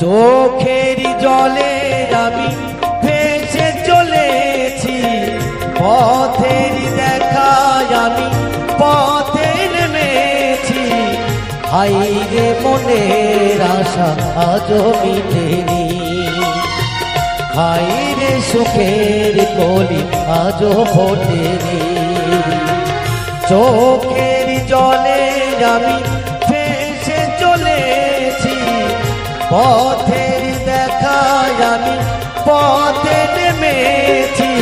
চোখের জলে আমি ভেসে চলেছি, পথের দেখায় আমি পথে নেমেছি। হাইরে মনের আশা আজও মিটেনি, হাইরে সুখের কলি আজও ফোটেনি। চোখের জলে আমি ভেসে চলেছি, পথের দেখায় আমি পথে নেমেছি।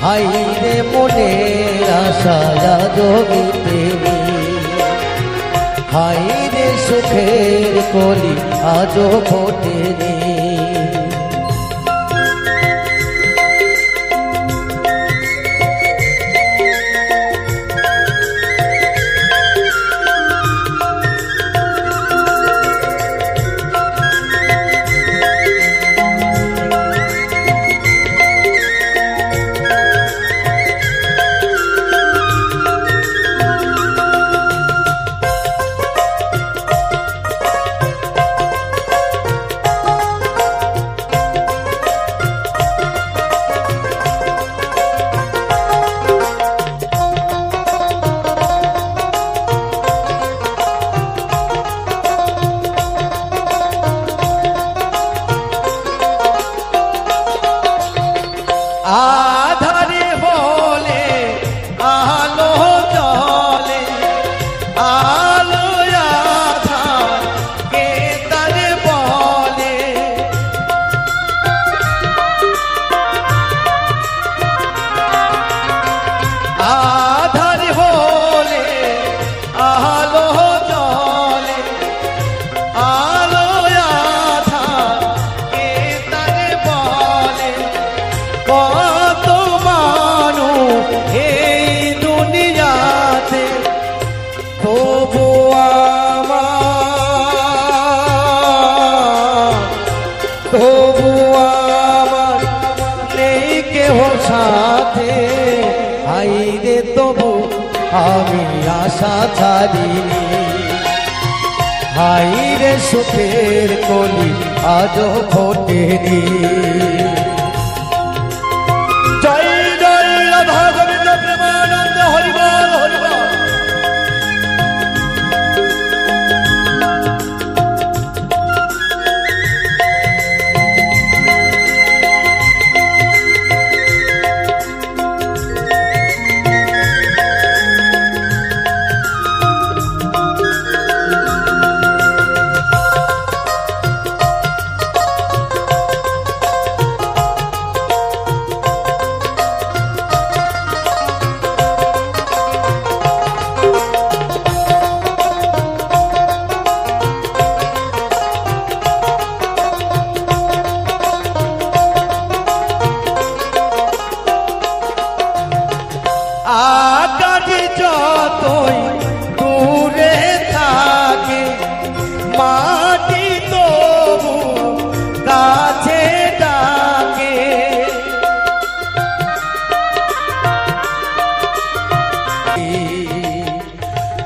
হাইরে মনের আশা আজও মিটেনি, হাইরে সুখের কলি আজও ফোটেনি। আধারে বলে আলো জলে, আলো আধার কে তারে বলে। আধারে হলে আলো জলে, আলো আধার কে তারে বলে। কত মানুষ এই দুনিয়াতে, তবু আমার নেই কেহ সাথে। হাইরে তবু আমি আশা ছাড়িনি, হাইরে সুখের কলি আজও ফোটেনি। জয় জয় রাধা গোবিন্দ প্রেমানন্দ হরিবল হরিবল। আকাশ যতই দূরে থাকে, মাটি তবু কাছে ডাকে।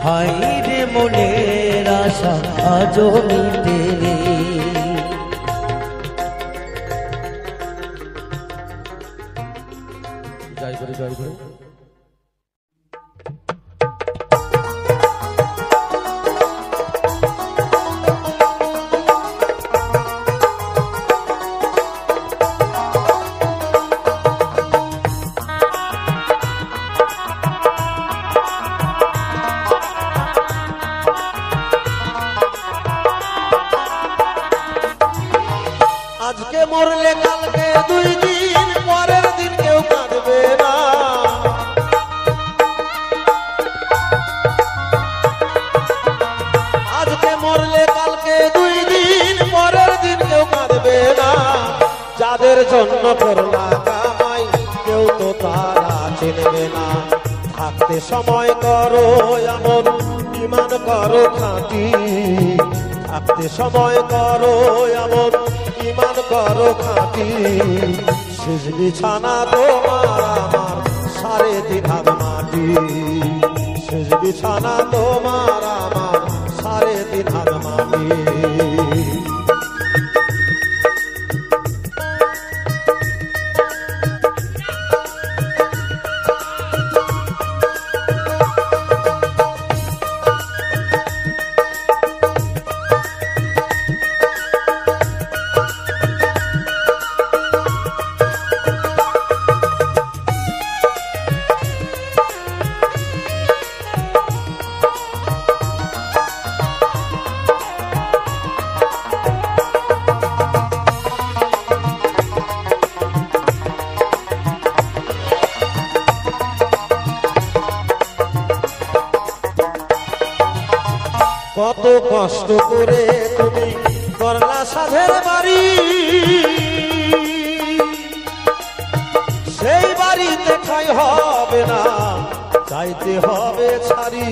হাইরে মনের আশা আজও মিটেনি। জয় করে জয় করে। আজকে মরলে কালকে 2 দিন, পরের দিন কেউ কাঁদবে না। আজকে মরলে কালকে 2 দিন, পরের দিন কেউ কাঁদবে না। যাদের জন্য করলা কামাই কেউ তো তারা চিনবে না। থাকতে সময় করো এমন, ঈমান করো খাঁটি। থাকতে সময় করো এমন, ঈমান করো খাঁটি। শেষ বিছানা তোমার আমার 3.5 হাত মাটি। শেষ বিছানা তোমার আমার 3.5 হাত মাটি। কত কষ্ট করে তুমি করলা সাধের বাড়ি, সেই বাড়িতে ঠাঁই হবে না, চাইতে হবে ছাড়ি।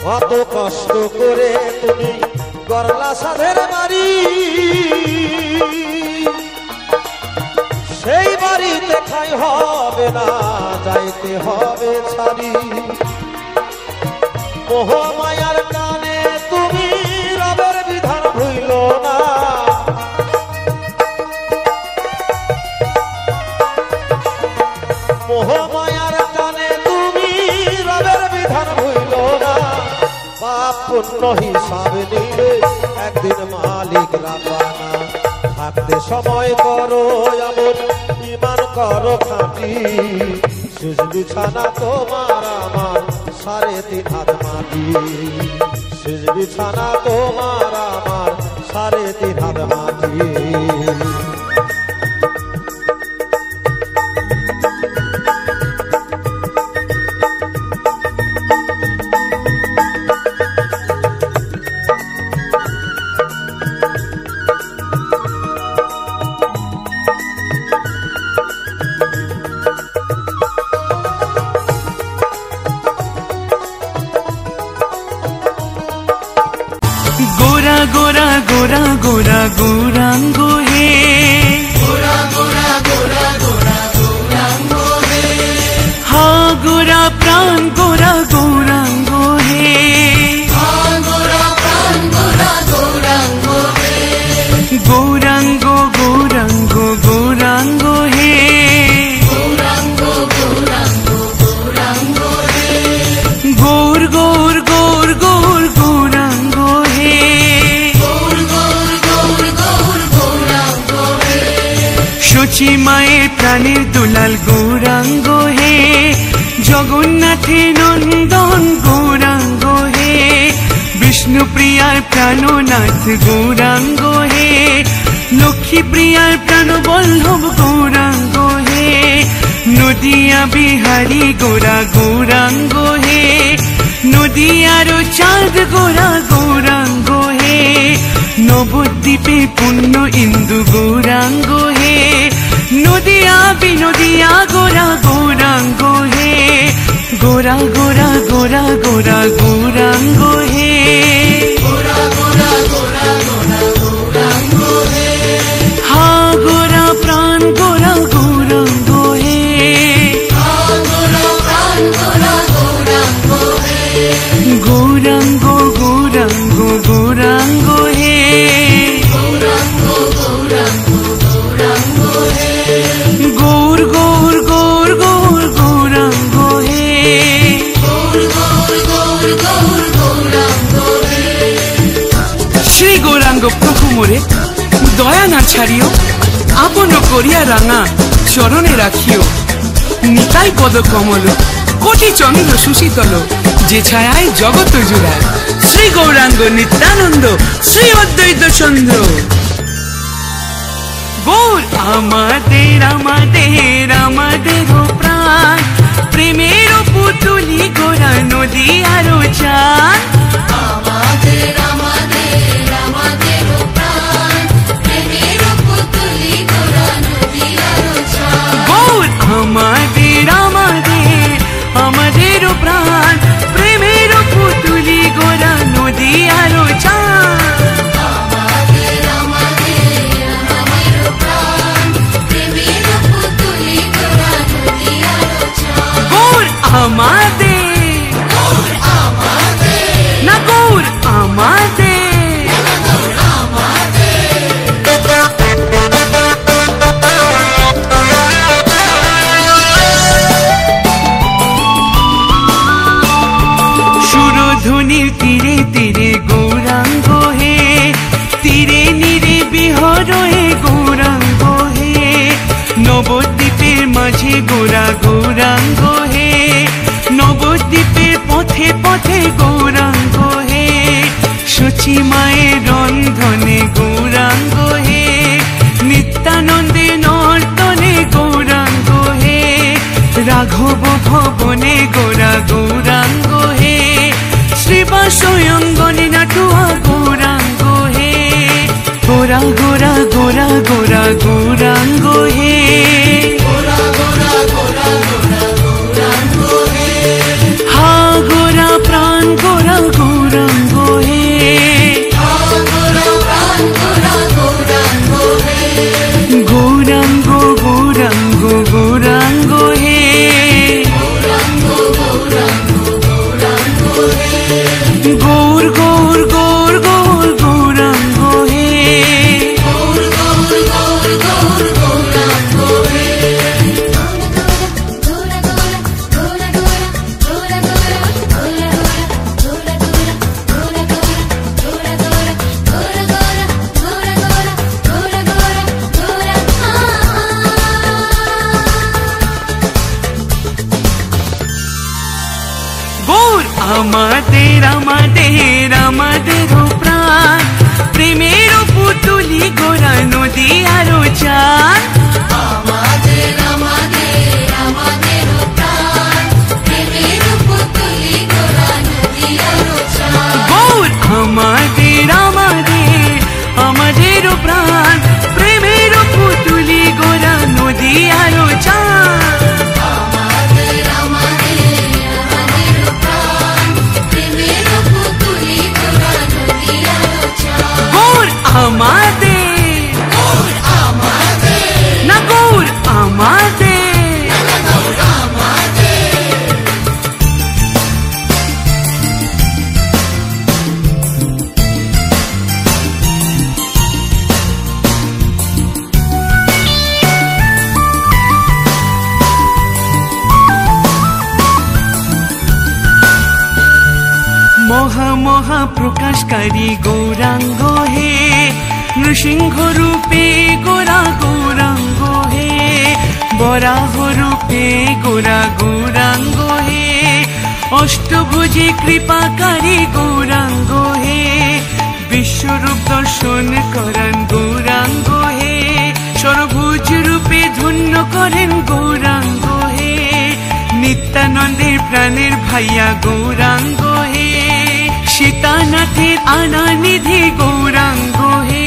কত কষ্ট করে তুমি করলা সাধের বাড়ি, সেই বাড়িতে ঠাঁই হবে না, যাইতে হবে ছাড়ি। মোহ মায়ার কানে তুমি রবের বিধান ভুইল না, মোহ মায়ার কানে তুমি রবের বিধান ভুইল না। পাপ পুণ্য হিসাব নিলে একদিন মালিক রাখবানা, থাকতে সময় করো এমন ইমান করো খাঁটি। শেষ বিছানা তোমার আমার 3.5 হাত মাটি, শেষ বিছানা তোমার আমার 3.5 হাত মাটি। गोरा गोरा गोरा गोरा गौरांग हे, गोरा गोरा गोरा गोरा गौरांग हे, हाँ गोरा प्राण गोरा गौरांग हे, हाँ गोरा प्राण गोरा गौरांग हे, गौरांग गौरांग गौरांग हे, गौरांग गौरांग गौरांग हे, गौर गौर गौर गौर गौरांग हे, शची माए प्राणेर दुलाल गौरांग हे, जगन्नाथे नंदन गौरांग हे, विष्णु प्रियार प्राणनाथ गौरांग हे, लक्ष्मी प्रियार प्राणबल्लभ गौरांग हे, नदिया बिहारी गोरा गौरांग हे, नदियार चाँद गोरा गौरांग हे, नवद्वीपे पुण्य इंदु गौरांग हे, नदिया बिनदिया गोरा गौरांग हे, गोरा गोरा गोरा गोरा गौरांग हे, गोरा गोरा गोरा गोरा गौरांग हे, हाँ गोरा प्राण गोरा गौरांग हे, हाँ गोरा प्राण गोरा गौरांग हे, गौरांग गौरांग गौरांग हे, गौरांग गौरांग गौरांग हे, गौर गौर गौर गौर गौरांग हे, गौर गौर गौर गौर गौरांग हे। श्री गौरांग प्रभु मोरे दया ना छाड़ियो, आपन करिया रांगा चरणे राखियो, निताई पद कमल कोटि चंद्र सुशीतल, जे छायाय जगत जुड़ाय, श्री गौरांग नित्यानंद श्री अद्वैत चंद्र। गौर आमादेर आमादेर आमादेर प्राण, प्रेमेर पुतुली गोरा नदियार चाँद, आमादेर आमादेर आमादेर प्राण, प्रेमेर पुतुली गोरा नदियार चाँद। गौर आमादेर आमादेर आमादेर प्राण, प्रेमेर पुतुली गोरा नदियार चाँद, आमादे ना गौर आमादे সুরধুনির তীরে তীরে গৌরাঙ্গ হে, তীরে নীরে বিহর হে গৌরাঙ্গ হে, নবদ্বীপের মাঝে গোরা গৌরাঙ্গ হে, নবদ্বীপের পথে পথে গৌরাঙ্গ হে, শচী মায়ের রন্ধনে গৌরাঙ্গ হে, নিত্যানন্দে নর্তনে গৌরাঙ্গ হে, রাঘব ভবনে গোরা গৌরাঙ্গ হে শ্রীবাস অঙ্গনে নাটুয়া গৌরাঙ্গ হে গোরা গোরা গোরা গোরা গৌরাঙ্গ হে হা গোরা প্রাণ গোরা গৌরাঙ্গ হে গৌরাঙ্গ গৌরাঙ্গ গৌরাঙ্গ হে গৌর গৌর গৌর গৌর গৌরাঙ্গ হে গৌর আমাদের আমাদের আমাদের প্রাণ প্রেমের পুতুলি গোরা নদী আরো চান আমাদের আমাদের আমাদের প্রাণ প্রেমের পুতুলি গোরা নদী আরো চান গৌর আমাদের আমাদের আমাদের প্রাণ প্রেমের পুতুলি গোরা নদী আরো চান আমাদের আমাদের আমাদের প্রাণ প্রেমের পুতুলি গোরা নদী আরো চান গৌর আমাদের না গৌর আমাদের মহা মহা প্রকাশকারী গৌরাঙ্গ হে নৃসিংহ রূপে গোরা গৌরাঙ্গ হে বরাহ রূপে গোরা গৌরাঙ্গ হে অষ্টভুজে কৃপাকারী গৌরাঙ্গ হে বিশ্বরূপ দর্শন করেন গৌরাঙ্গ হে সর্বভুজ রূপে ধন্য করেন গৌরাঙ্গ হে নিত্যানন্দের প্রাণের ভাইয়া গৌরাঙ্গ হে সীতানাথের আনানিধি গৌরাঙ্গ হে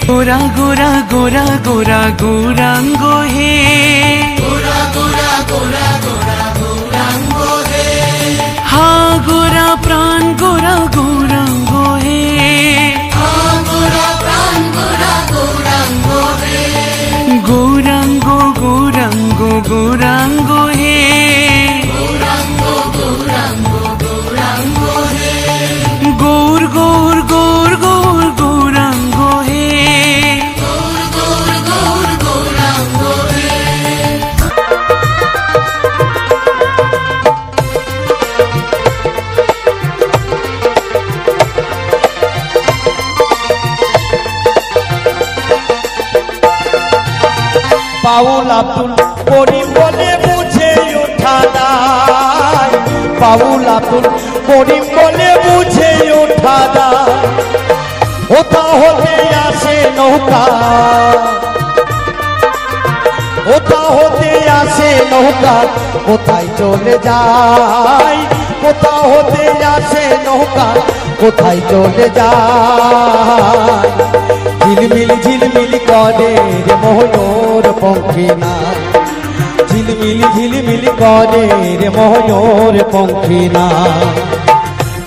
গোরা গোরা গোরা গোরা গৌরাঙ্গ হে হা গোরা প্রাণ গোরা গৌরাঙ্গ হে গৌরাঙ্গ গৌরাঙ্গ গৌরাঙ্গ হে গৌর গৌর গৌর গৌর গৌরাঙ্গ হে বাউল আব্দুল করিম বলে বুঝে ওঠা দায় বাউল আব্দুল করিম বলে বুঝে ওঠা দায় ওটা হতে আসে নৌকা ওটা হতে আসে নৌকা কোথায় চলে যায় কোথা হতে আসে নৌকা কোথায় চলে যায় ঝিলমিল ঝিলমিল করে রে ময়ূর পঙ্খী না ঝিলমিল ঝিলমিল করে রে ময়ূর পঙ্খী না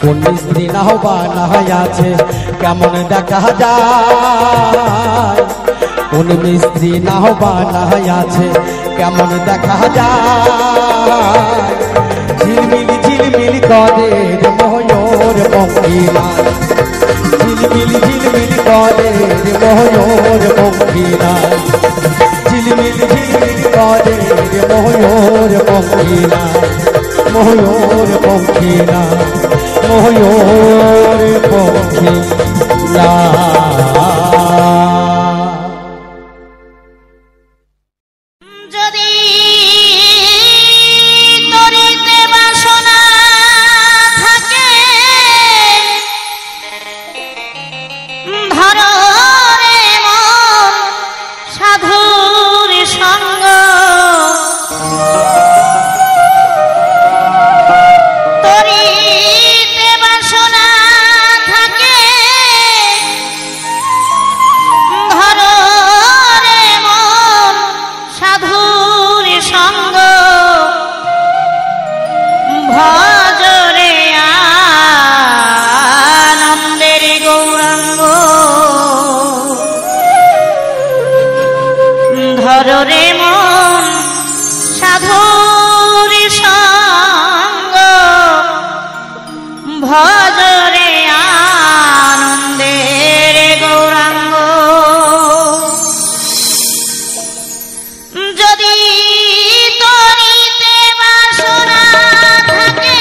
কোন স্ত্রী না হবা না আছে কেমন দেখা যায় কোন মিস্ত্রি না হবা না আছে কেমন দেখা যায় ঝিলমিল ঝিলমিল করে রে ময়ূর পঙ্খী না ঝিলমিল ঝিলমিল করে রে ময়ূর পঙ্খী না ঝিলমিল ঝিলমিল করে রে ময়ূর পঙ্খী না ময়ূর পঙ্খী না ময়ূর পঙ্খী না যদি তরিতে বাসনা থাকে ধরো রে মন সাধুর সঙ্গ ধররে মন সাধুর সঙ্গ ভজরে আনন্দের গৌরাঙ্গ যদি তরিতে বাসনা থাকে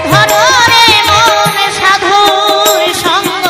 ধররে মন সাধুর সঙ্গ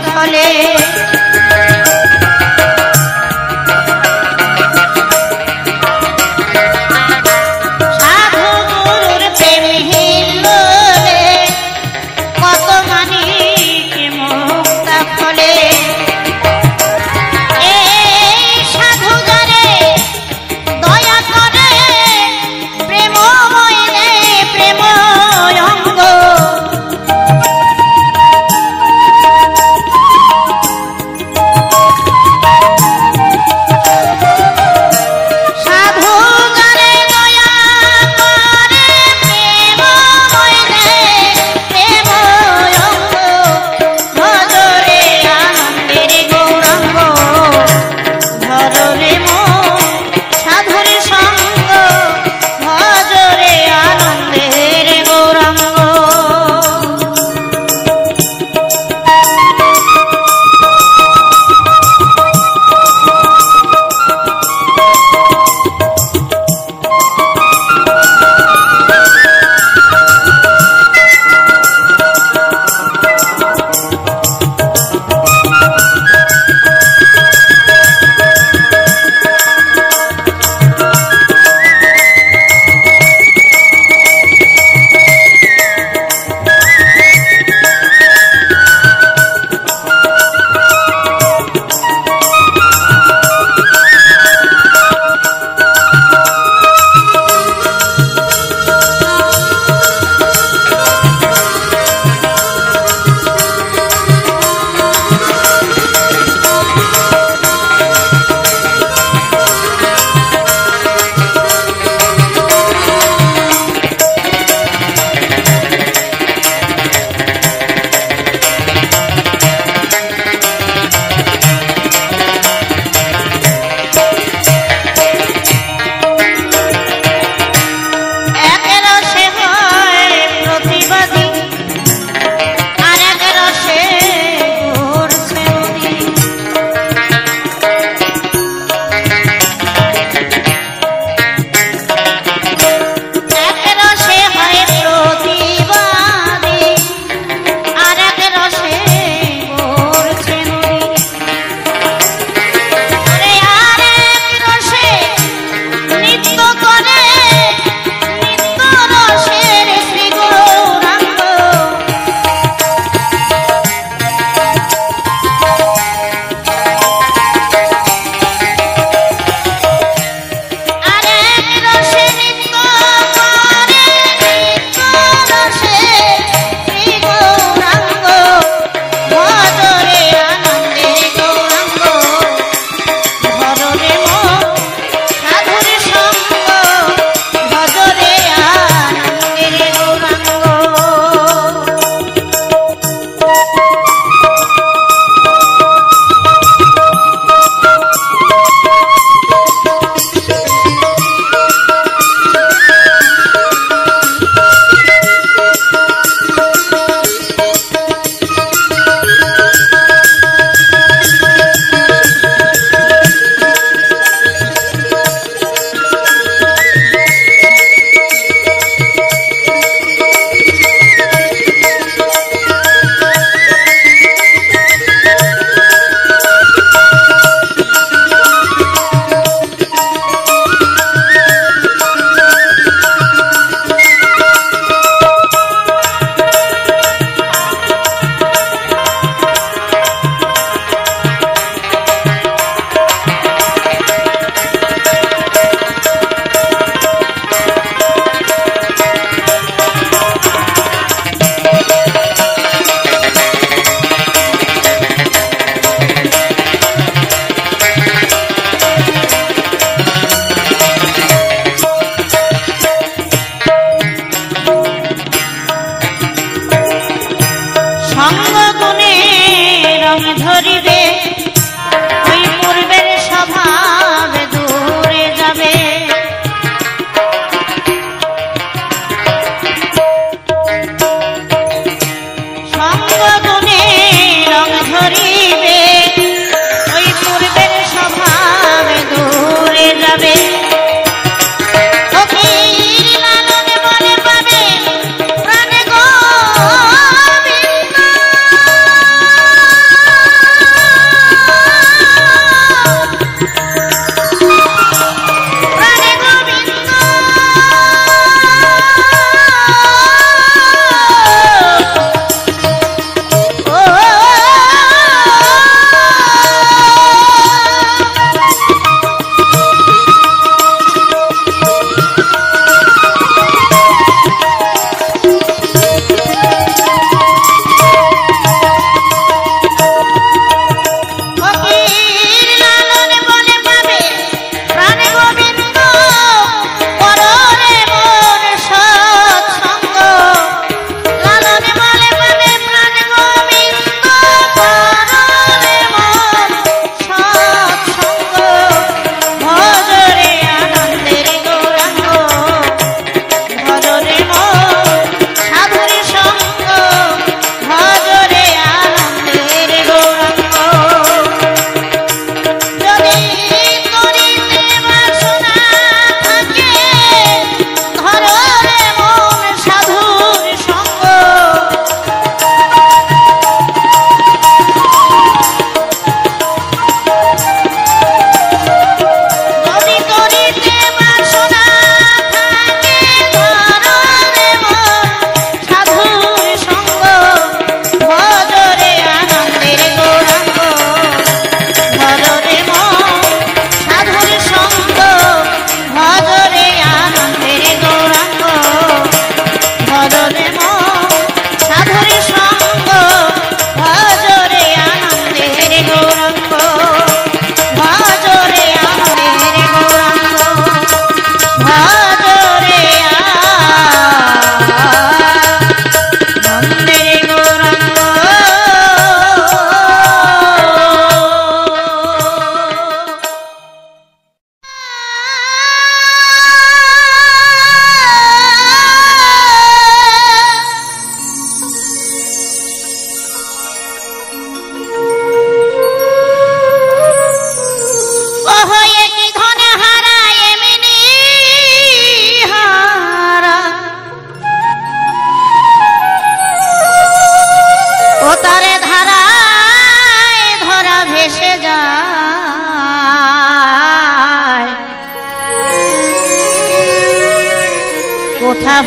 ফলে সাধু গুরুর প্রেম হিল্লোলে কত মানিক মুক্তা ফলে এই সাধু যারে দয়া করে প্রেমময় রে প্রেময় অঙ্গ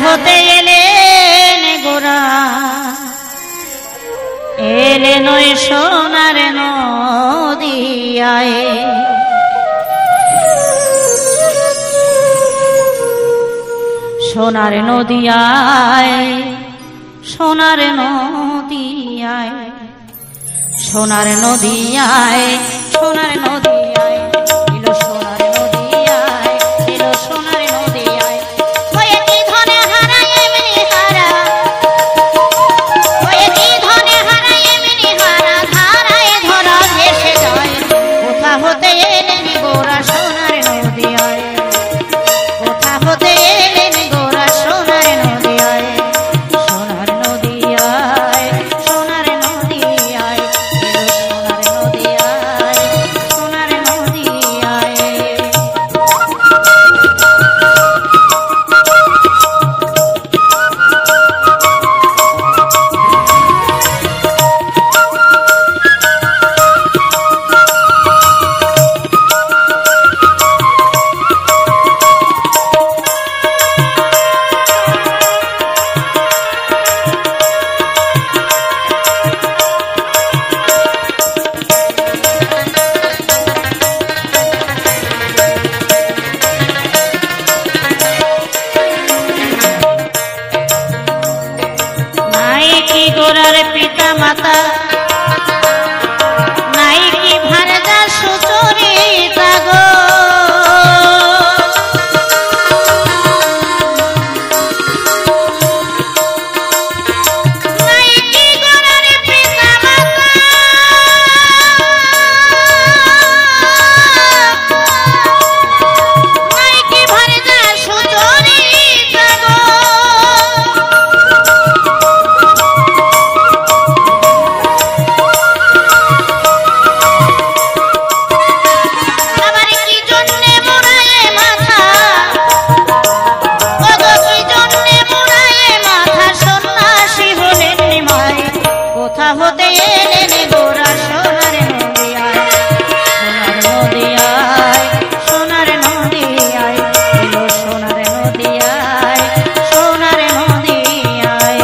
হতে এলেন গোরা, এলেন ওই সোনার নদিয়ায়। সোনার নদিয়ায়, সোনার নদিয়ায়, সোনার নদিয়ায়, সোনার নদিয়ায়, এলো সোনার নদিয়ায়, এলো সোনার নদিয়ায়। হয়ে কি ধনে হারায় এমনি হারা, হয়ে কি ধনে হারায় এমনি হারা, ধারায় ধরা ভেসে যায়। কোথা হতে এলেন গোরা সোনার নদিয়ায়, কোথা হতে এলেন গোরা সোনার নদিয়ায়। সোনার নদিয়ায়, সোনার নদিয়ায়, এলো সোনার নদিয়ায়, সোনার নদিয়ায়। নাই কি গোরার পিতা মাতা, নাই কি ভারজা সুচরিতা গো, নাই কি গোরার পিতা মাতা, নাই কি ভারজা সুচরিতা গো। আবার কি জন্যে মোড়ায়ে মাথা, ওগো কি জন্যে মোড়ায়ে মাথা, সন্ন্যাসী হলেন নিমাই। কোথা হতে এলেন গোরা সোনার নদিয়ায়, সোনার নদিয়ায়, সোনার নদিয়ায়, এলো সোনার নদিয়ায়, সোনার নদিয়ায়।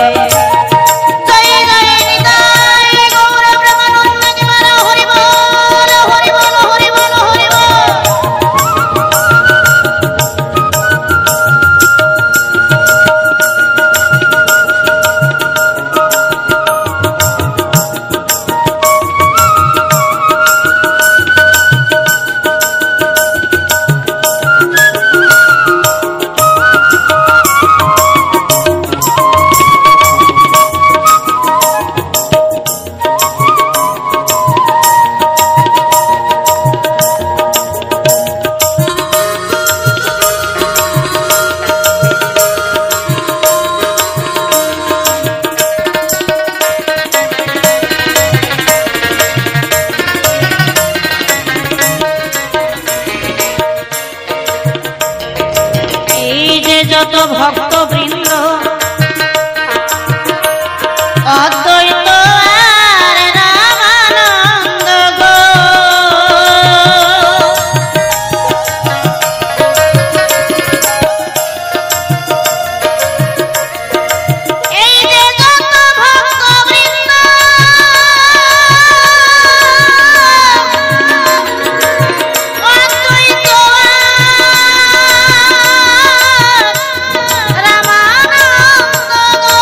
জয় জয় নিতাই গৌর ব্রহ্মানন্দ জীবন, হরি বল হরি বল হরি বল হরি বল। এই যে যত ভক্তবৃন্দ অদ্বৈত আর রামানন্দ গো, এই যে যত ভক্তবৃন্দ অদ্বৈত আর রামানন্দ গো,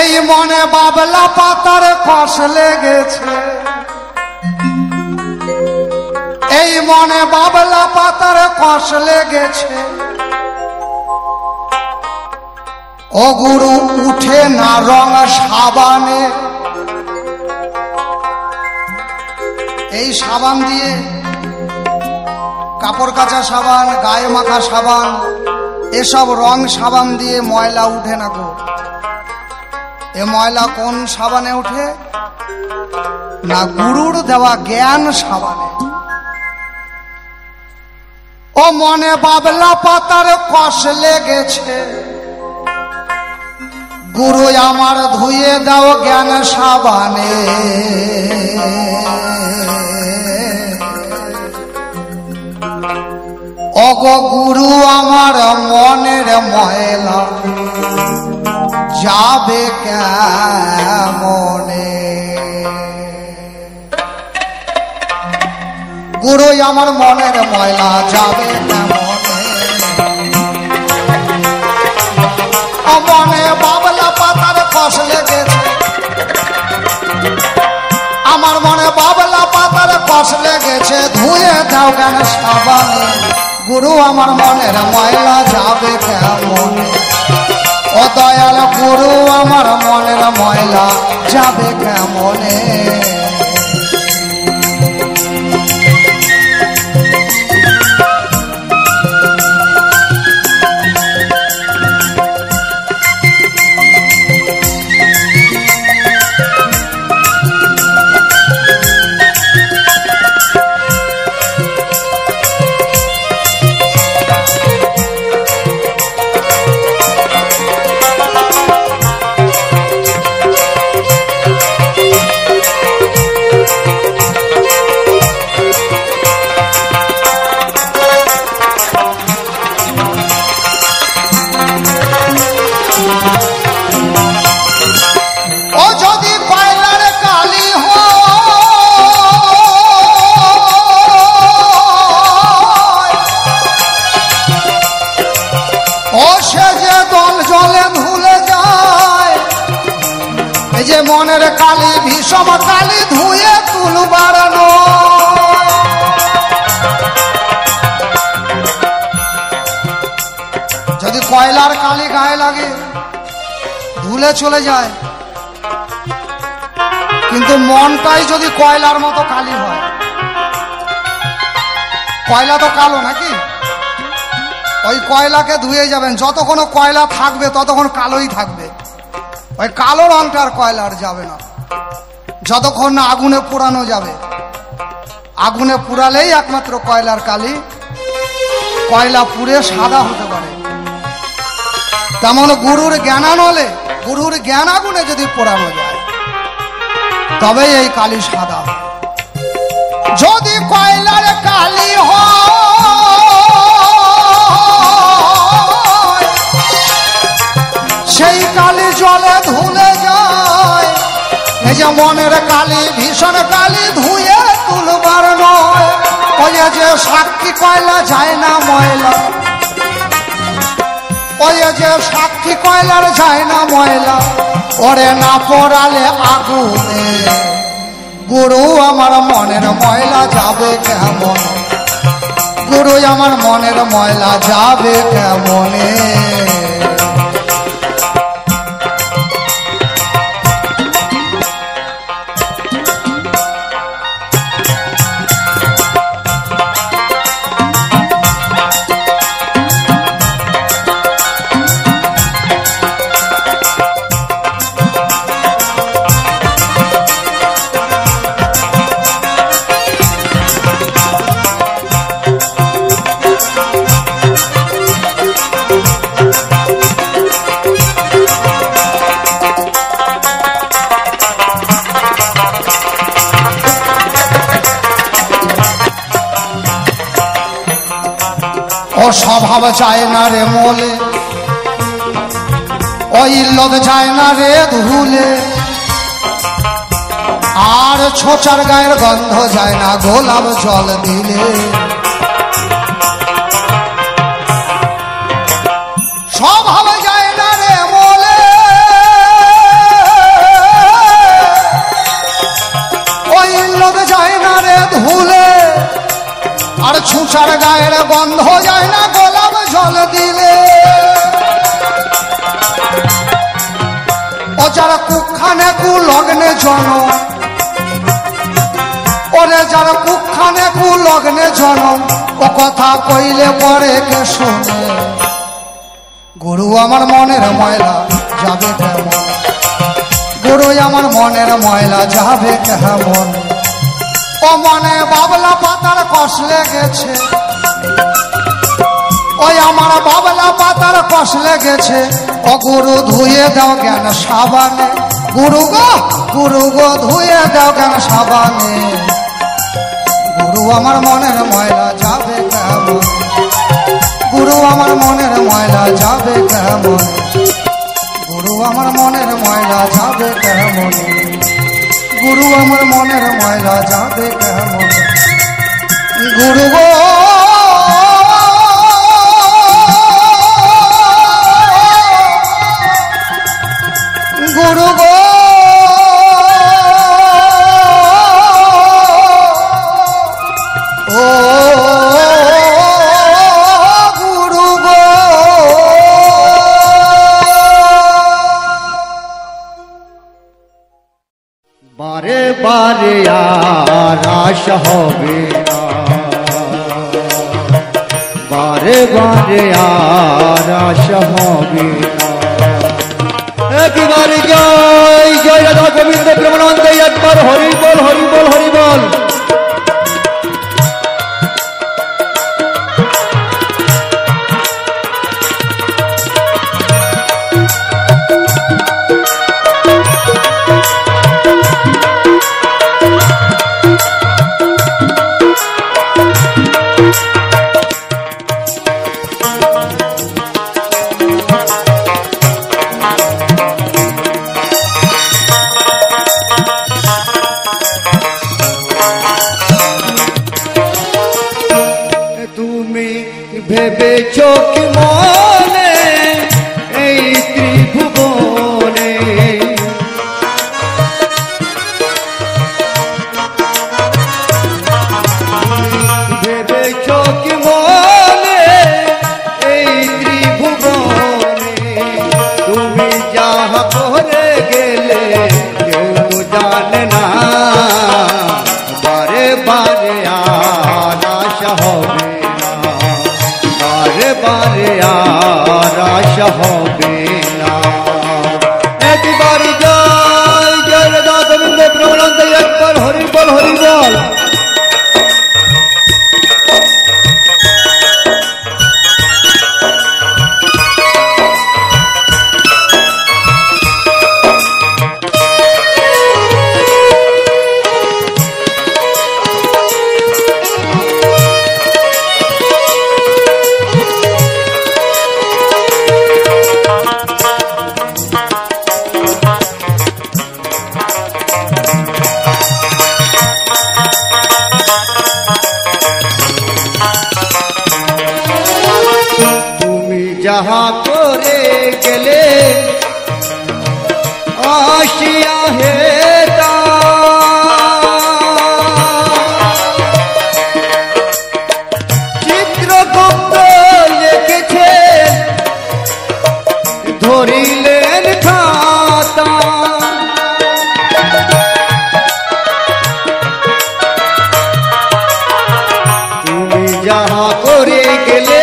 এই মনে বাবলা পাতার কষ লেগেছে, এই মনে বাবলা পাতার কষ লেগেছে। ও গুরু উঠে না রং সাবানে, এই সাবান দিয়ে কাপড় কাচা সাবান, গায়ে মাখা সাবান, এসব রং সাবান দিয়ে ময়লা উঠে না গো। এ ময়লা কোন সাবানে উঠে? না গুরুর দেওয়া জ্ঞান সাবানে। ও মনে বাবলা পাতার কষ লেগেছে, গুরু আমার ধুয়ে দাও জ্ঞান সাবানে। ওগো গুরু আমার মনের ময়লা যাবে কেমনে? গুরু আমার মনের ময়লা যাবে কেমনে? মনে বাবলা পাতার কষ লেগেছে, আমার মনে বাবলা পাতার কষ লেগেছে, ধুয়ে দাও জ্ঞান সাবানে। গুরু আমার মনের ময়লা যাবে কেমনে? ও দয়াল গুরু আমার মনের ময়লা যাবে কেমনে? মনের কালি ভীষণ কালি ধুয়ে তুলবার যদি কয়লার কালি গায়ে লাগে ধুলে চলে যায়, কিন্তু মনটাই যদি কয়লার মতো কালি হয়, কয়লা তো কালো নাকি, ওই কয়লাকে ধুয়ে যাবেন, যতক্ষণ কয়লা থাকবে ততক্ষণ কালোই থাকবে, ওই কালো রংটা আর কয়লার যাবে না। যতক্ষণ না আগুনে পোড়ানো যাবে, আগুনে পুড়ালেই একমাত্র কয়লার কালি, কয়লা পুড়ে সাদা হতে পারে। তেমন গুরুর জ্ঞানানলে, গুরুর জ্ঞান আগুনে যদি পোড়ানো যায় তবে এই কালি সাদা। যদি কয়লার কালি হয় সেই কালি জলে ধুলে যায়। এই যে মনের কালি ভীষণ কালি ধুয়ে তুলবার নয়, ওই যে সাক্ষী কয়লা যায় না ময়লা, ওই যে সাক্ষী কয়লার যায় না ময়লা, ওরে না পড়ালে আগুনে। গুরু আমার মনের ময়লা যাবে কেমন? গুরু আমার মনের ময়লা যাবে কেমনে? স্বভাব যায় না রে মোলে, ওই লোক যায় না রে ধুলে, আর ছোচার গায়ের গন্ধ যায় না গোলাপ জল দিলে। স্বভাব যায় না রে মোলে, গায়ের গন্ধ যায় না গোলাপ জল দিলে। ও যারা কুখানে কু লগ্নে জনম, ওরে যারা কুখানে কু লগ্নে জনম, ও কথা কইলে পরে কে শোনে। গুরু আমার মনের ময়লা যাবে কেমন, গুরু আমার মনের ময়লা যাবে কেমন। ও মনে বাবলা পাতার কষ লেগেছে, ওই আমার বাবলা পাতার কষ লেগেছে। ও গুরু ধুয়ে দাও জ্ঞান সাবানে, গুরু গো ধুয়ে দাও জ্ঞান সাবানে। গুরু আমার মনের ময়লা যাবে কেমন, গুরু আমার মনের ময়লা যাবে কেমন, গুরু আমার মনের ময়লা যাবে কেমন, গুরু আমার মনের ময়লা যাবে কেমন। গুরু গো গুরু গো ও গুরু গো। বারে বারে আর আশা হবে না, বারে বারে আর আশা হবে না। একেবারে জয় জয় রাধা গোবিন্দ প্রেমানন্দ, একবার হরি বল হরি বল হরি বল। ভেবেছো কি মনে এই ত্রিভুবনে, ভেবেছো কি মনে এই ত্রিভুবনে, তুমি যাহা করে গেলে কেউ তো জানে না। বারে বারে আর আশা হবে না, বারে বারে আর আশা হবে না। একবার জয় জয় রাধা গোবিন্দ প্রেমানন্দ, একবার হরি বল হরি বল। যাহা করে গেলে আসিয়া হেতা, চিত্রগুপ্ত লিখেছে ধরিলেন খাতা। তুমি যাহা করে গেলে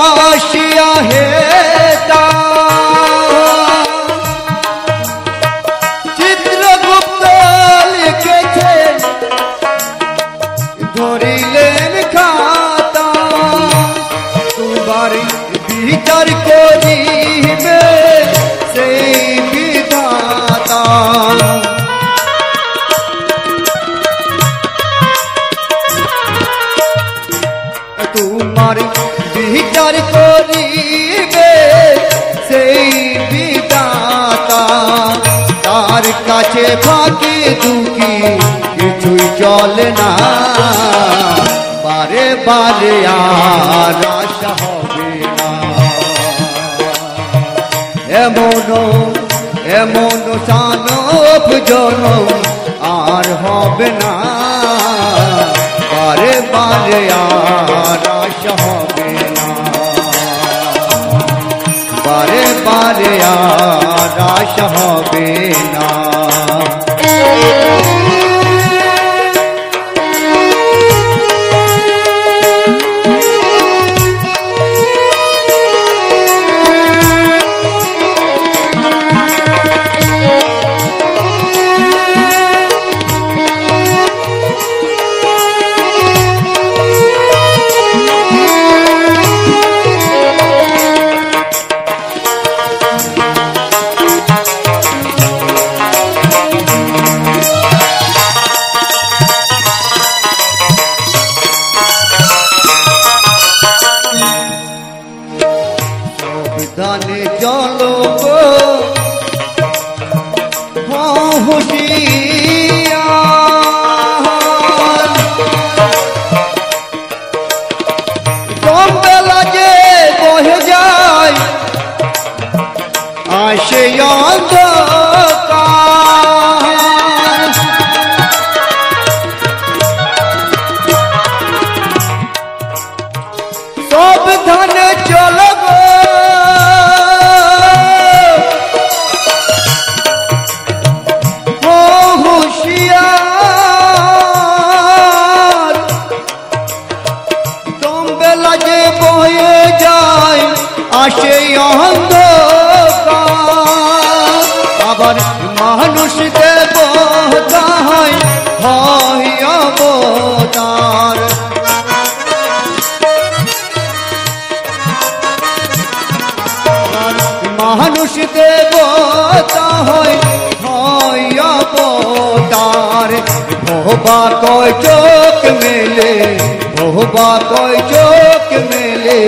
আসিয়া হেতা, চিত্রগুপ্ত লিখেছে ধরিলেন খাতা। তোমার বিচার করিবে সেই বিধাতা, তোমার বিচার করিবে সেই বিধাতা। তার কাছে ফাঁকি দুঃখী কিছুই চলে না, বারে বারে আর আশা হবে না। এমন এমন সানব জনম আর হবে না, বারে বারে আর আশা হবে না, বারে বারে আর আশা হবে না। সাবধানে চলো গো হুঁশিয়ার, বেলা যে বহে যায় আসে অন্ধকার, সাবধানে চলো গো হুঁশিয়ার, বেলা যে বয়ে যায় আসে অন্ধকার, আবার মানুষ দেবতা হয় হয় অবতার, মানুষ দেবতা হয় হয় অবতার, ভোবা কয় চোখ মেলে, ভোবা কয় চোখ মেলে,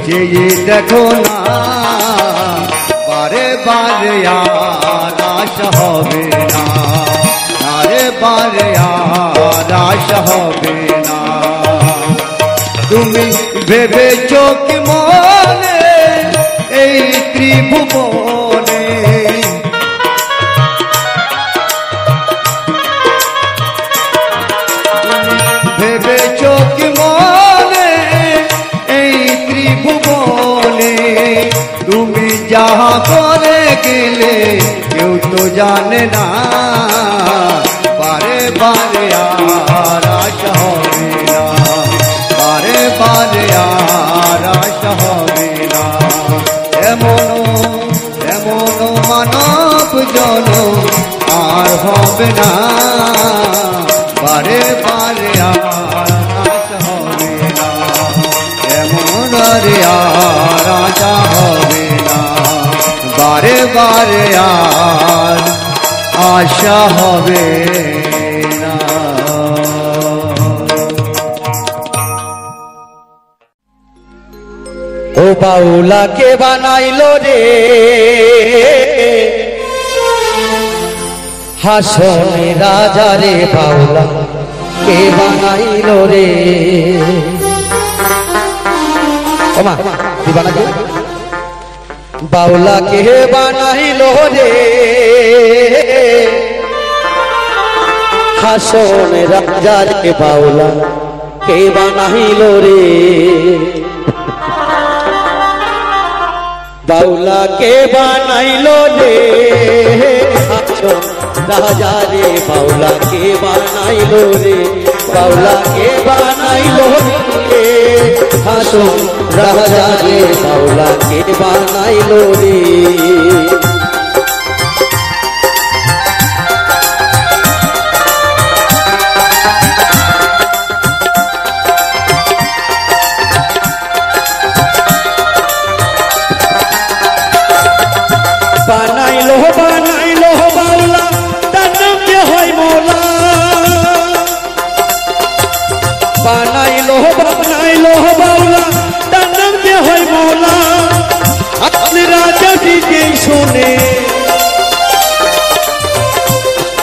যে দেখো না বারে বারে আর আশা হবে না, বারে বারে আর আশা হবে না। তুমি ভেবেছো কি মনে এই ত্রিভুবনে, ভেবেছো কি মনে এই ত্রিভুবনে, তুমি যাহা করে গেলে কেউ তো জানে না, বারে বারে আর আশা হবে না, বারে বারে আর আশা হবে না। এমন এমন মানব জনম আর হবে না, বারে বারে আর আশা হবে না, এমন রে আর আশা হবে না, বারে বারে আর আশা হবে না। ও বাউলা কে বানাইলো রে হাসনে রাজা রে, বাউলা কে বানাইলো রে, ওমা কি বানাইলো, বাউলা কে বানাইলো রে হাসনে রাজা রে, বাউলা কে বানাইলো রে, বাউলা কে বানাইলো রে হাসন রাজা রে, বাউলা কে বানাইলো রে, বাউলা কে বানাইলো রে হাসন রাজা রে, বাউলা কে বানাইলো রে। বানাইলো বানাইলো বাউলা তার নাম যে হয় মৌলা, বানাইলো বানাইলো বাউলা তার নাম যে হয় মৌলা, আপনি রাজা দিকে শোনে,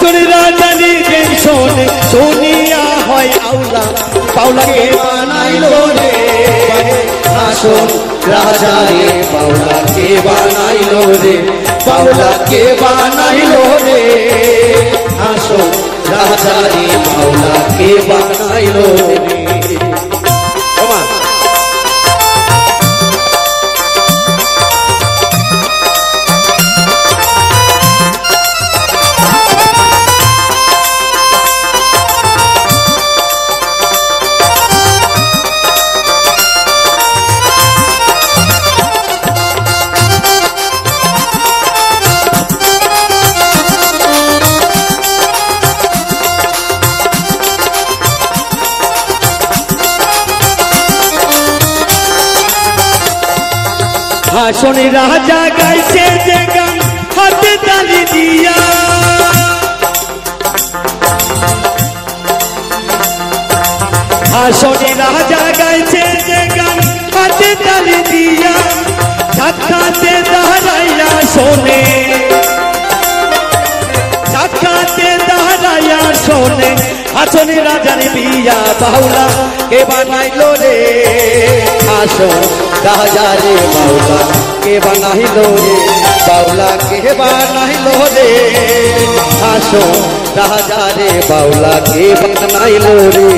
তোর রাজা দিকে শোনে, শুনিয়া হয় আউলা, বাউলাকে বানাইলো রে হাসন রাজা রে, বাউলাকে বানাইলো রে, বাউলাকে বানাইলো রে হাসন রাজা রে, বাউলাকে বানাইলো রে। হাসনে রাজা গাইছে যে গান হাতে তালি দিয়া হাসনে রাজা গাইছে যে গান হাতে তালি দিয়া সাক্ষাতে দাঁড়াইয়া শোনে সাক্ষাতে দাঁড়াইয়া শোনে হাসনে রাজার বিয়া বাউলা কে বানাইলো রে হাসন রাজারে বাউলা কে বানাইলো রে বাউলা কে বানাইলো রে হাসন রাজারে বাউলা কে বানাইলো রে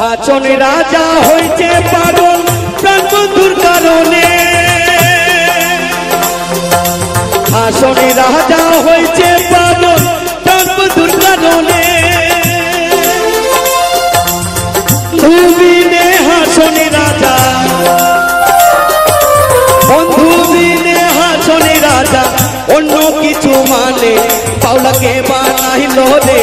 হাসনে রাজা হয়েছে পাগল প্রাণ বন্ধুর কারণে হাসনে রাজা হয়েছে পাগল প্রাণ বন্ধুর কারণে ধুবিনে হাসনে রাজা বন্ধু বিনে হাসনে রাজা অন্য কিছু মানে বাউলাকে বানাইলো রে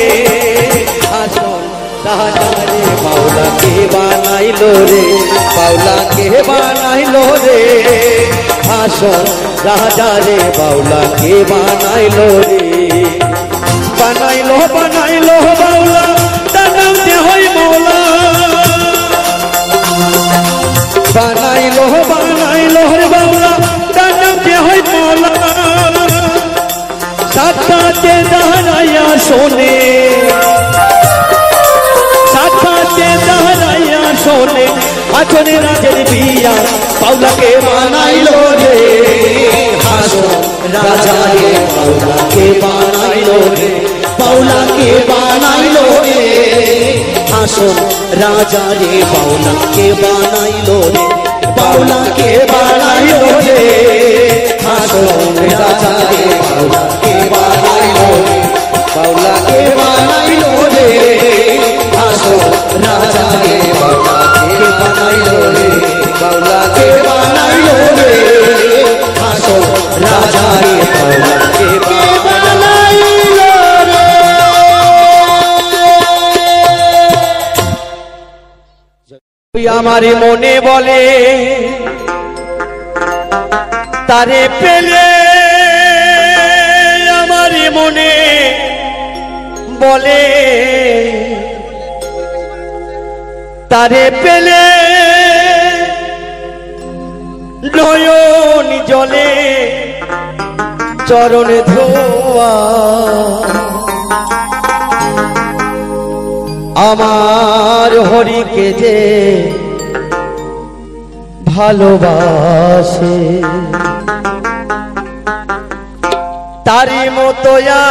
হাসন রাজা রে বাউলা কে বানাইলো রে বাউলা কে বানাইলো রে হাসন রাজা রে বাউলা কে বানাইলো রে বানাইলো বানাইলো বাউলা তার নাম যে হয় মৌলা বানাইলো বানাইলো রে বাউলা তার নাম যে হয় মৌলা সাক্ষাতে দাঁড়াইয়া শোনে সাক্ষাতে দাঁড়াইয়া শোনে হাসনে রাজের বিয়া বাউলাকে বানাইলো রে হাসন রাজা রে বাউলাকে বানাইলো রে বাউলাকে বানাইলো রে হাসন রাজা রে বাউলাকে বানাইলো রে বাউলাকে বানাইলো রে হাসন রাজা রে বাউলাকে বানাইলো রে বাউলাকে বানাইলো রে হাসন রাজা রে বাউলাকে বানাইলো রে বাউলাকে বানাইলো রে হাসন রাজা রে বাউলাকে বানাইলো রে আমার মনে বলে তারে পেলে আমার মনে বলে তারে পেলে নয়ন জলে চরণে ধোয়া আমার হরিকে যে ভালোবাসে তারি মতোয়া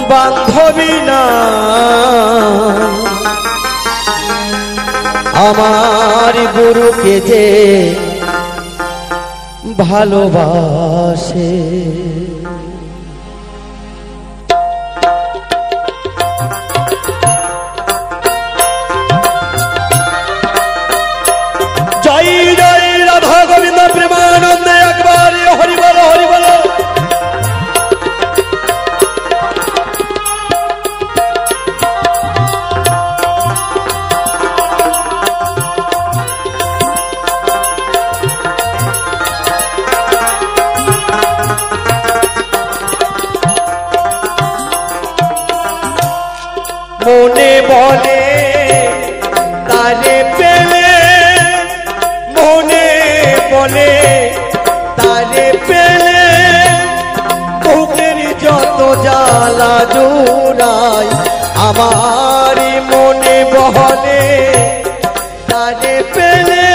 বান্ধবী না আমার গুরুকে যে ভালোবাসে জয় জয় রাধা গোবিন্দ প্রেমানন্দে একবার হরি বল হরি বল মনে বলে তারে পেলে মনে বলে তারে পেলে বুকের যত জ্বালা জোড়াই আমার মনে বলে তারে পেলে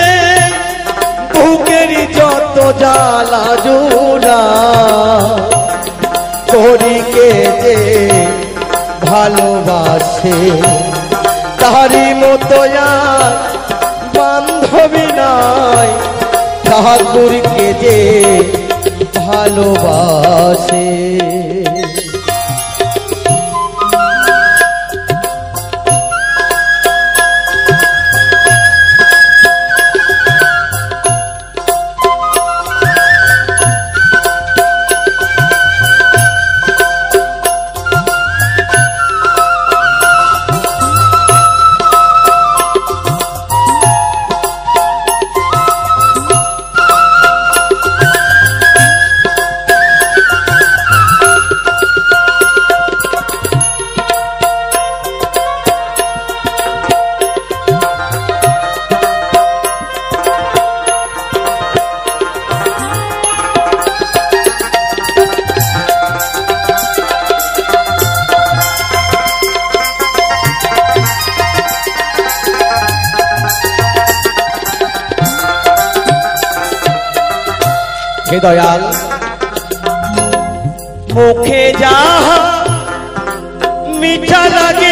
বুকের যত জ্বালা জোড়াই হরিকে যে ভালোবাসে তারি মতো দয়াল বান্ধবী নাই ঠাকুরকে যে ভালোবাসে। হে দয়াল মুখে যাহা মিঠা লাগে